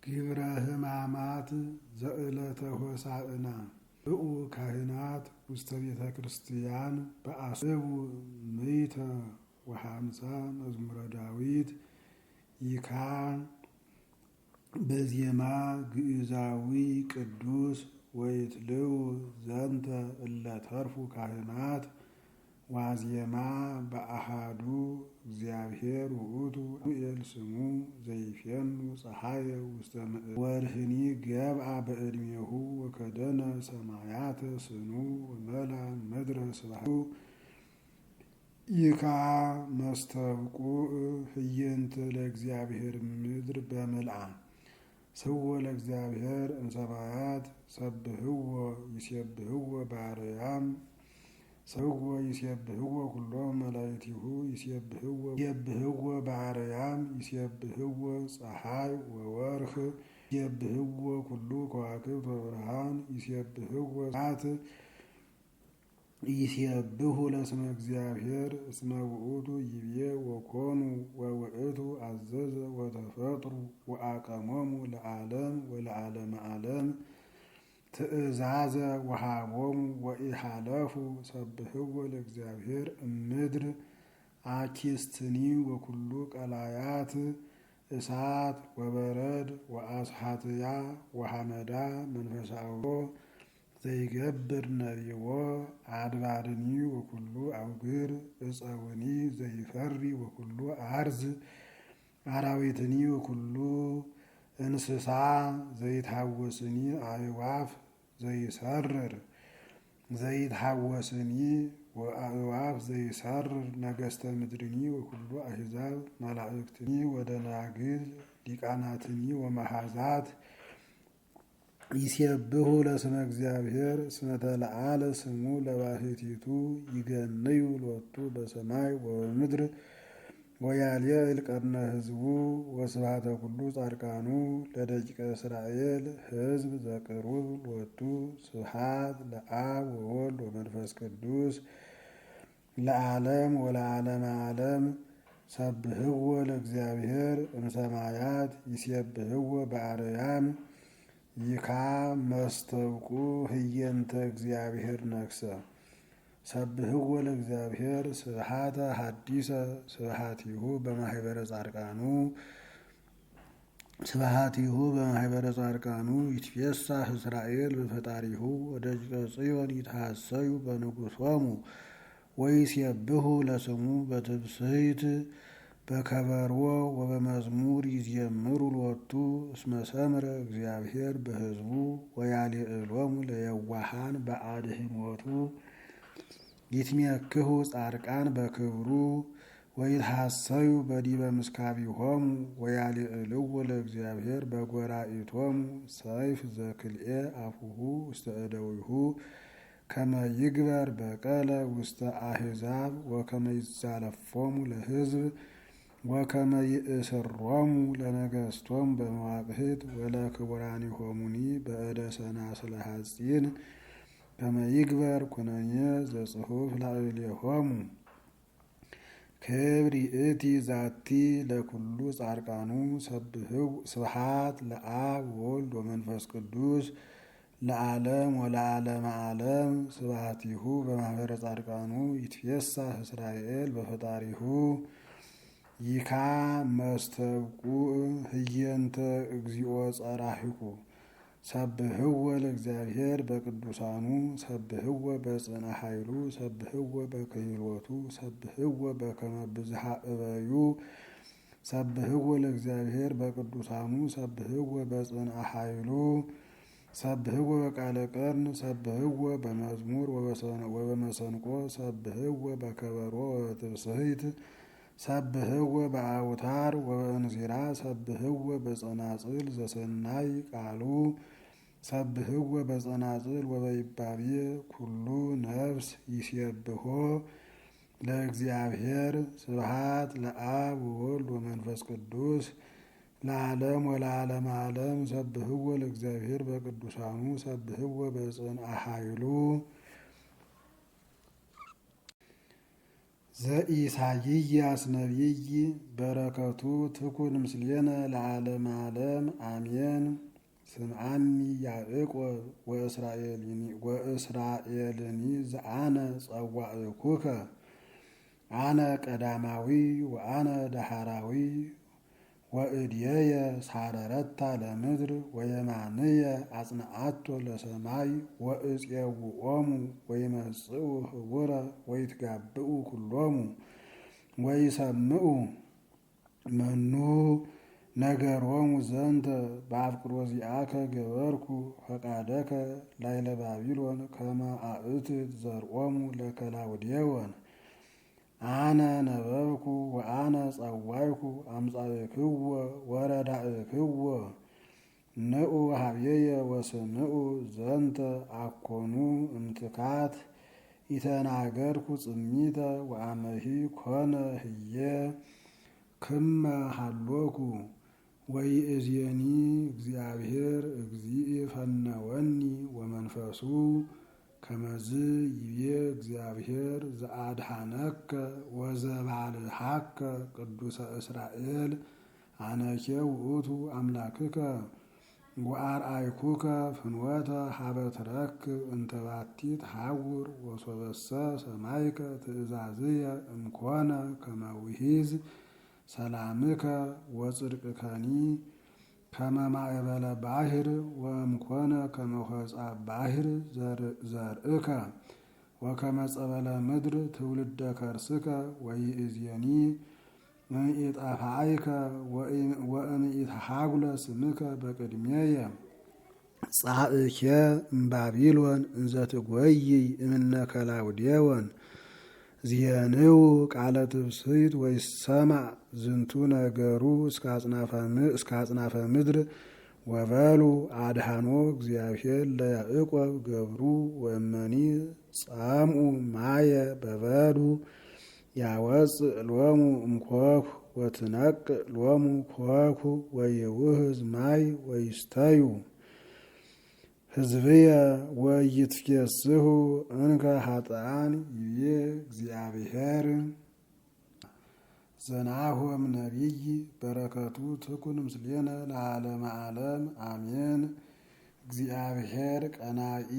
ግብረ ሕማማት ዘዕለተ ሆሳዕና ብኡ ካህናት ውስተ ቤተ ክርስቲያን በአስቡ ምይተ ወሃምሳ መዝሙረ ዳዊት ይካ በዜማ ግእዛዊ ቅዱስ ወይትልው ዘንተ እለ ተርፉ ካህናት ዋዜማ በአሃዱ እግዚአብሔር ውእቱ ኡኤል ስሙ ዘይፌኑ ፀሐየ ውስተ ወርህኒ ገብአ በዕድሜሁ ወከደነ ሰማያተ ስኑ ወመላ ምድረ ስብሐቱ ይካ መስተብቁዕ ህየንተ ለእግዚአብሔር ምድር በምልአ ስዎ ለእግዚአብሔር እምሰማያት ሰብህዎ ይሴብህዎ በአርያም ሰብዎ ይሴብህዎ ኩሎም መላእክቲሁ ይሴብህዎ በአርያም ይሴብህዎ ፀሐይ ወወርህ ይሴብህዎ ኩሉ ከዋክብት ወብርሃን ይሴብህዎ ሰዓት ይሴብሁ ለስመ እግዚአብሔር እስመ ውእቱ ይቤ ወኮኑ ወውእቱ አዘዘ ወተፈጥሩ ወአቀሞሙ ለዓለም ወለዓለመ ዓለም ትእዛዘ ወሃቦሙ ወኢሃለፉ ሰብህዎ ለእግዚአብሔር እምድር አኪስትኒ ወኩሉ ቀላያት እሳት ወበረድ ወአስሓትያ ወሐመዳ መንፈሳዎ ዘይገብር ነቢቦ አድባርኒ ወኩሉ አውግር እፀውኒ ዘይፈሪ ወኩሉ አርዝ አራዊትኒ ወኩሉ እንስሳ ዘይትሃወስኒ አዕዋፍ ዘይሰርር ዘይትሃወስኒ ወአዕዋፍ ዘይሰርር ነገስተ ምድርኒ ወኩሉ አሕዛብ መላእክትኒ ወደናግል ሊቃናትኒ ወመሃዛት ይሴብሑ ለስመ እግዚአብሔር እስመ ተለዓለ ስሙ ለባሕቲቱ ይገንዩ ሎቱ በሰማይ ወበምድር ወያልየዕል ቀርነ ሕዝቡ ወስብሐተ ኩሉ ጻድቃኑ ለደቂቀ እስራኤል ሕዝብ ዘቅሩብ ሎቱ ስብሐት ለአብ ወወልድ ወመንፈስ ቅዱስ ለዓለም ወለዓለመ ዓለም ሰብህዎ ለእግዚአብሔር እምሰማያት ይሴብህዎ በአርያም ይካ መስተብቁ ህየንተ እግዚአብሔር ነግሰ ሰብህዎ ለእግዚአብሔር ስብሐተ ሐዲሰ ስብሐቲሁ በማህበረ ጻድቃኑ ይትፌሳህ እስራኤል በፈጣሪሁ ወደቂቀ ጽዮን ይትሐሰዩ በንጉሶሙ ወይሴብሑ ለስሙ በትብስሕት በከበሮ ወበመዝሙር ይዜምሩ ሎቱ እስመ ሰምረ እግዚአብሔር በሕዝቡ ወያልዕሎሙ ለየዋሃን በአድኅኖቱ ይትሜክሁ ጻድቃን በክብሩ ወይትሐሰዩ በዲበ ምስካቢሆሙ ወያልዕልዎ ለእግዚአብሔር በጐራኢቶሙ ሰይፍ ዘክልኤ አፉሁ ውስተ እደዊሁ ከመ ይግበር በቀለ ውስተ አሕዛብ ወከመ ይዛለፎሙ ለሕዝብ ወከመ ይእስሮሙ ለነገሥቶሙ በመዋቅህት ወለክቡራኒሆሙኒ በእደ ሰናስለ ሐጺን ከመ ይግበር ኩነኔ ዘጽሑፍ ላዕሌሆሙ ክብር ይእቲ ዛቲ ለኩሉ ጻድቃኑ ስብሐት ለአብ ወወልድ ወመንፈስ ቅዱስ ለዓለም ወለዓለመ ዓለም ስብሐቲሁ በማኅበረ ጻድቃኑ ይትፌሳህ እስራኤል በፈጣሪሁ ይካ መስተብቁዕ ህየንተ እግዚኦ ጸራሂቁ ሰብህዎ ለእግዚአብሔር በቅዱሳኑ ሰብህዎ በጽንዓ ኃይሉ ሰብህዎ በክህሎቱ ሰብህዎ በከመ ብዝሃ እበዩ ሰብህዎ ለእግዚአብሔር በቅዱሳኑ ሰብህዎ በጽንዓ ኃይሉ ሰብህዎ በቃለ ቀርን ሰብህዎ በመዝሙር ወበመሰንቆ ሰብህዎ በከበሮ ወበትብስሕት ሰብህዎ በአውታር ወበእንዚራ ሰብህዎ በጸናጽል ዘሰናይ ቃሉ ሰብህዎ በጸናጽል ወበይባቤ ኩሉ ነፍስ ይሴብሖ ለእግዚአብሔር ስብሐት ለአብ ወወልድ ወመንፈስ ቅዱስ ለዓለም ወለዓለመ ዓለም ሰብህዎ ለእግዚአብሔር በቅዱሳኑ ሰብህዎ በጽንዓ ኃይሉ። ዘኢሳይያስ ነቢይ በረከቱ ትኩን ምስሌነ ለዓለመ ዓለም አሜን። ስምዓኒ ያዕቆብ ወእስራኤልኒ ዘአነ ጸዋዕኩከ አነ ቀዳማዊ ወአነ ዳህራዊ ወእድየየ ሳረረታ ለምድር ወየማንየ አጽንዓቶ ለሰማይ ወእፄውኦሙ ወይመጽኡ ህቡረ ወይትጋብኡ ኩሎሙ ወይሰምዑ መኑ ነገሮሙ ዘንተ በአፍቅሮ ዚአከ ገበርኩ ፈቃደከ ላይለ ባቢሎን ከመ አእትት ዘርኦሙ ለከላውዴዎን አነ ነበብኩ ወአነ ጸዋይኩ አምጻእክዎ ወረዳእክዎ ንዑ ሀብየየ ወስምዑ ዘንተ አኮኑ እምትካት ኢተናገርኩ ጽሚተ ወአመሂ ኮነ ህየ ክመ ሃሎኩ ወይእዜኒ እግዚአብሔር እግዚእ ፈነወኒ ወመንፈሱ ከመዝ ይቤ እግዚአብሔር ዘአድኃነከ ወዘባልሐከ ቅዱሰ እስራኤል አነኬ ውእቱ አምላክከ ወአርአይኩከ ፍኖተ ሀበ ትረክብ እንተ ባቲ ተሐውር ወሶበሰ ሰማይከ ትእዛዝየ እምኮነ ከመ ውሒዝ ሰላምከ ወጽድቅከኒ ከመ ማእበለ ባሕር ወእምኮነ ከመ ሆጻ ባሕር ዘርእከ ወከመ ጸበለ ምድር ትውልደ ከርስከ ወይእዜኒ እምኢጠፋእከ ወእምኢተሐጉለ ስምከ በቅድሜየ ጻእኬ እምባቢሎን እንዘ ትጐይይ እምነ ከላውዴዎን ዜንው ቃለ ትብስት ወይሰማዕ ዝንቱ ነገሩ እስከ አጽናፈ ምድር ወበሉ አድኃኖ እግዚአብሔር ለያዕቆብ ገብሩ ወእመኒ ጸምኡ ማየ በበዱ ያወፅእ ሎሙ እምኮኩ ወትነቅዕ ሎሙ ኮኩ ወይውህዝ ማይ ወይስተዩ ህዝብየ ወይትፌስሑ እንከ ኃጥኣን ይቤ እግዚአብሔር። ዘናሆም ነቢይ በረከቱ ትኩን ምስሌነ ለዓለመ ዓለም አሜን። እግዚአብሔር ቀናኢ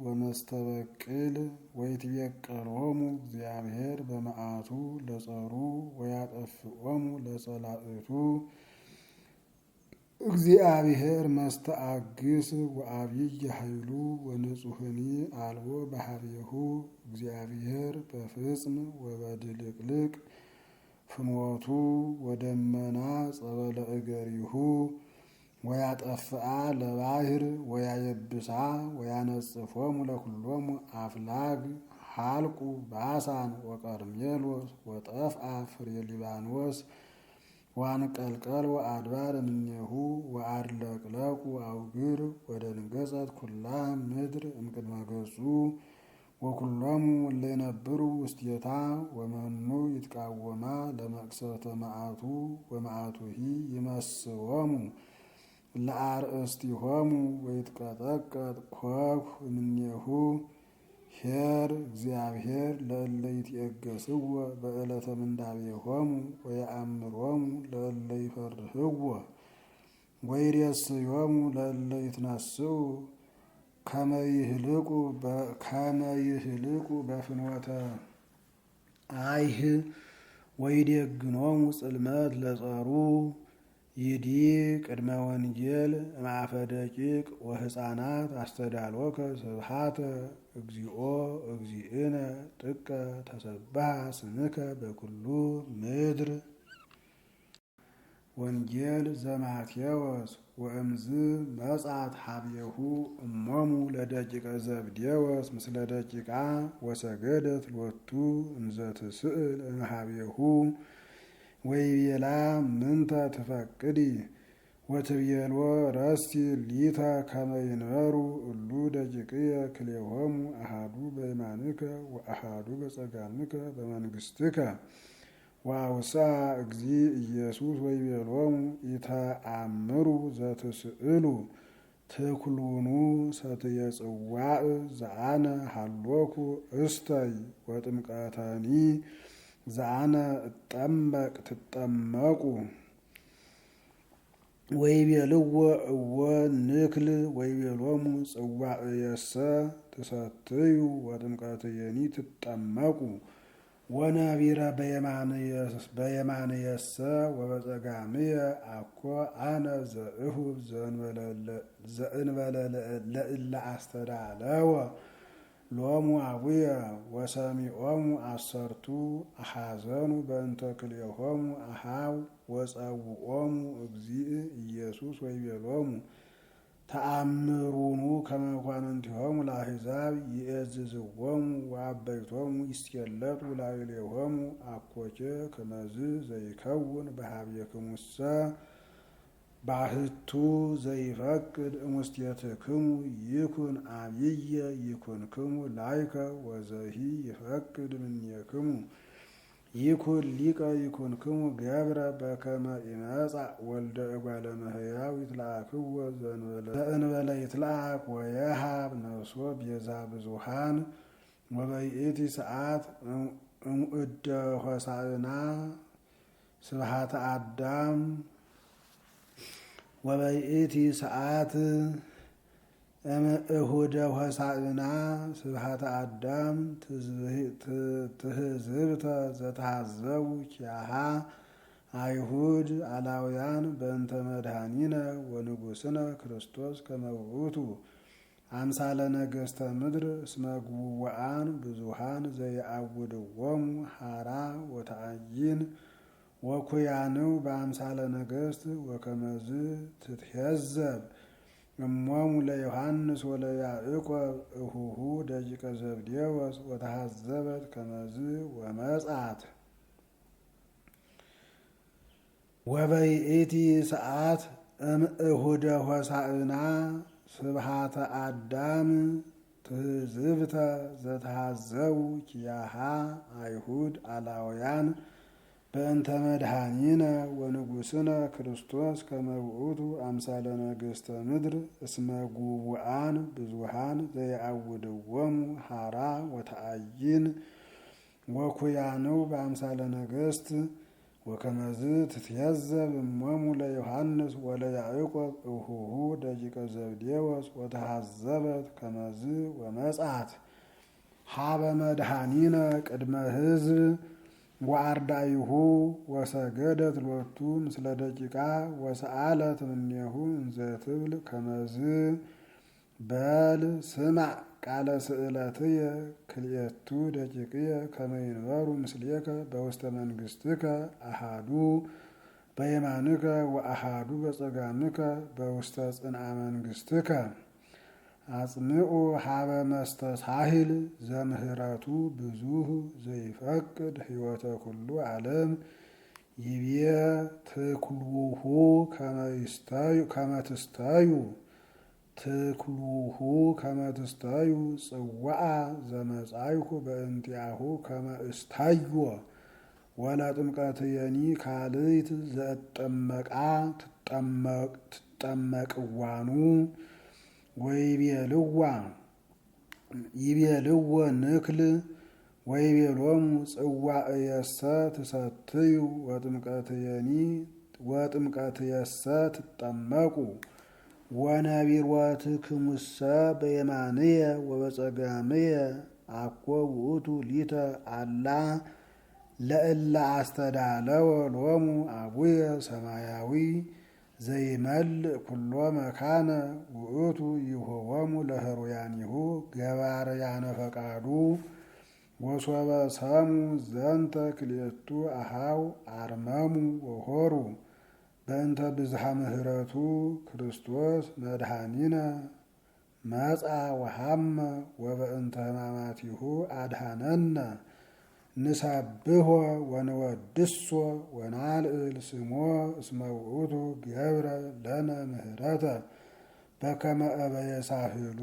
ወመስተበቅል ወይትቤቀሎሙ እግዚአብሔር በመዓቱ ለጸሩ ወያጠፍኦሙ ለጸላእቱ። እግዚአብሔር መስተአግስ ወአብይ ኃይሉ ወንጹህኒ አልቦ ባህቤሁ። እግዚአብሔር በፍጽም ወበድልቅልቅ ፍኖቱ ወደመና ጸበለ እገሪሁ ወያጠፍአ ለባሕር ወያየብሳ ወያነጽፎሙ ለኩሎሙ አፍላግ ሀልቁ ባሳን ወቀርሜሎስ ወጠፍአ ፍሬ ሊባኖስ ዋንቀልቀል ወአድባር እምኔሁ ወአድለቅለቁ አውግር ወደንገጸት ኩላ ምድር እምቅድመ ገጹ ወኩሎሙ እለ ይነብሩ ውስቴታ ወመኑ ይትቃወማ ለመቅሰፍተ መዓቱ ወመዓቱሂ ይመስዎሙ ለአርእስቲሆሙ ወይትቀጠቀጥ ኮኩ እምኔሁ። ኄር እግዚአብሔር ለእለ ይትዔገሥዎ በዕለተ ምንዳቤሆሙ ወየአምሮሙ ለእለ ይፈርህዎ ወይሬስዮሙ ለእለ ይትነስኡ ከመ ይህልቁ በፍኖተ አይህ ወይዴግኖሙ ጽልመት ለጸሩ። ይዲ ቅድመ ወንጌል እምአፈ ደቂቅ ወሕፃናት አስተዳልወከ ስብሐተ እግዚኦ እግዚእነ ጥቀ ተሰብሐ ስምከ በኩሉ ምድር። ወንጌል ዘማቴዎስ ወእምዝ መጻት ሀቤሁ እሞሙ ለደቂቀ ዘብዴዎስ ምስለ ደቂቃ ወሰገደት ሎቱ እንዘ ትስእል እምኀቤሁ ወይቤላ ምንተ ትፈቅዲ ወትቤሎ ረስቲ ሊተ ከመ ይንበሩ እሉ ደቂቅየ ክልኤሆሙ አሐዱ በየማንከ ወአሐዱ በጸጋምከ በመንግሥትከ። ወአውሥአ እግዚእ ኢየሱስ ወይቤሎሙ ኢተአምሩ ዘትስእሉ ትኩሉኑ ሰትየ ጽዋዕ ዘአነ ሀሎኩ እስተይ ወጥምቀተኒ ዘአነ እጠመቅ ትጠመቁ። ወይቤልዎ እወ ንክል ወይቤሎሙ ጽዋዕየሰ ትሰትዩ ወጥምቀትየኒ ትጠመቁ። ወነቢረ በየማንየሰ ወበጸጋምየ አኮ አነ ዘእሁብ ዘእንበለ ለእለ አስተዳለወ ሎሙ አቡየ ወሰሚዖሙ አሰርቱ አሐዘኑ በእንተ ክልኤሆሙ አኀው ወጸውዖሙ እግዚእ ኢየሱስ ወይቤሎሙ ተአምሩኑ ከመ መኳንንቲሆሙ ለአሕዛብ ይእዝዝዎሙ ወአበይቶሙ ይስየለጡ ላዕሌሆሙ አኮቼ ከመዝ ዘይከውን በኀቤክሙሰ ባህቱ ዘይፈቅድ እሙስቴትክሙ ይኩን አብየ ይኩንክሙ ላይከ ወዘሂ ይፈቅድ እምኔክሙ ይኩን ሊቀ ይኩንክሙ ገብረ በከመ ይመጽእ ወልደ እጓለ እመሕያው ይትለአክዎ ዘእንበለ ይትለአክ ወየሃብ ነፍሶ ቤዛ ብዙኃን። ወበይእቲ ሰዓት እምእደ ሆሳዕና ስብሐተ አዳም ወበይእቲ ሰዓት እምእሁደ ሆሳዕና ስብሐተ አዳም ትህዝብተ ዘተሃዘቡ ኪያሃ አይሁድ አላውያን በእንተ መድኃኒነ ወንጉሥነ ክርስቶስ ከመ ውእቱ አምሳለ ነገሥተ ምድር እስመ ግውዋን ብዙኃን ዘይአውድዎሙ ሐራ ወተአይን ወኩያንው በአምሳለ ነገሥት ወከመዝ ትትሄዘብ እሞሙ ለዮሐንስ ወለያዕቆብ እሁሁ ደቂቀ ዘብዴዎስ ወተሃዘበት ከመዝ ወመጽአት። ወበይእቲ ሰዓት እምእሁደ ሆሳዕና ስብሐተ አዳም ትህዝብተ ዘተሃዘቡ ኪያሃ አይሁድ አላውያን በእንተ መድኃኒነ ወንጉሥነ ክርስቶስ ከመ ውእቱ አምሳለ ነገሥተ ምድር እስመ ጉቡአን ብዙኃን ዘይአውድዎሙ ሐራ ወተአይን ወኩያንው በአምሳለ ነገሥት ወከመዝ ትትሄዘብ እሞሙ ለዮሐንስ ወለያዕቆብ እሁሁ ደቂቀ ዘብዴዎስ ወተሃዘበት ከመዝ ወመጽአት ሀበ መድኃኒነ ቅድመ ሕዝብ ወአርዳኢሁ ወሰገደት ሎቱ ምስለ ደቂቃ ወሰአለት እምኔሁ እንዘ ትብል ከመዝ በል ስማዕ ቃለ ስእለትየ ክልኤቱ ደቂቅየ ከመ ይንበሩ ምስሌከ በውስተ መንግሥትከ አሐዱ በየማንከ ወአሐዱ በጸጋምከ በውስተ ጽንዓ መንግሥትከ። አጽምዑ ሀበ መስተሳሂል ዘምህረቱ ብዙህ ዘይፈቅድ ሕይወተ ኩሉ ዓለም ይቤ ትክሉሁ ከመ ትስተዩ ትክሉሁ ከመ ትስተዩ ጽዋዓ ዘመጻይኩ በእንቲአሁ ከመ እስታዮ ወለጥምቀትየኒ ካልእት ዘእጠመቃ ትጠመቅዋኑ። ይቤልዎ ንክል ወይቤሎሙ ጽዋዕየሰ ትሰትዩ ወጥምቀትየሰ ትጠመቁ። ወነቢሮትክሙሰ በየማንየ ወበጸጋምየ አኮ ውእቱ ሊተ አላ ለእለ አስተዳለወ ሎሙ አቡየ ሰማያዊ ዘይመልእ ኩሎ መካነ ውእቱ ይሁቦሙ ለህሩያኒሁ ገባርያነ ፈቃዱ። ወሶበ ሰሙ ዘንተ ክልኤቱ አኀው አርመሙ ወሆሩ በእንተ ብዝሃ ምህረቱ ክርስቶስ መድኃኒነ መጽአ ወሐመ ወበእንተ ሕማማቲሁ አድኀነነ ንሰብሖ ወንወድሶ ወናልዕል ስሞ እስመ ውእቱ ገብረ ለነ ምህረተ በከመ እበየ ሳህሉ